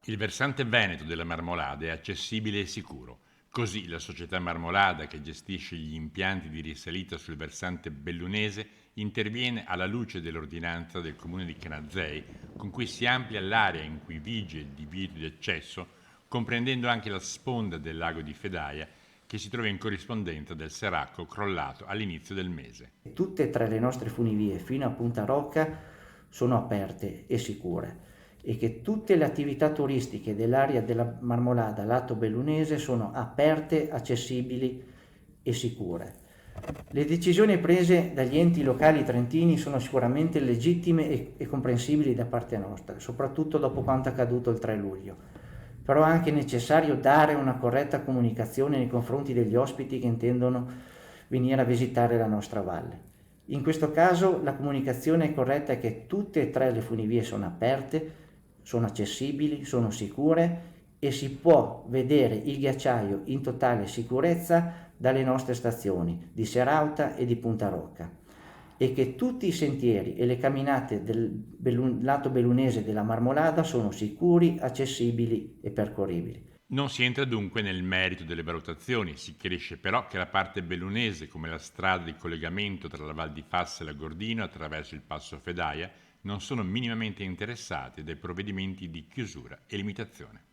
Il versante veneto della Marmolada è accessibile e sicuro. Così la società Marmolada, che gestisce gli impianti di risalita sul versante bellunese, interviene alla luce dell'ordinanza del comune di Canazei, con cui si amplia l'area in cui vige il divieto di accesso, comprendendo anche la sponda del lago di Fedaia, che si trova in corrispondenza del seracco crollato all'inizio del mese. Tutte e tre le nostre funivie fino a Punta Rocca sono aperte e sicure e che tutte le attività turistiche dell'area della Marmolada lato bellunese sono aperte, accessibili e sicure. Le decisioni prese dagli enti locali trentini sono sicuramente legittime e comprensibili da parte nostra, soprattutto dopo quanto accaduto il 3 luglio. Però è anche necessario dare una corretta comunicazione nei confronti degli ospiti che intendono venire a visitare la nostra valle. In questo caso la comunicazione corretta è che tutte e tre le funivie sono aperte, sono accessibili, sono sicure e si può vedere il ghiacciaio in totale sicurezza dalle nostre stazioni di Serauta e di Punta Rocca e che tutti i sentieri e le camminate del lato bellunese della Marmolada sono sicuri, accessibili e percorribili. Non si entra dunque nel merito delle valutazioni, si chiarisce però che la parte bellunese, come la strada di collegamento tra la Val di Fassa e la Gordino attraverso il passo Fedaia, non sono minimamente interessate dai provvedimenti di chiusura e limitazione.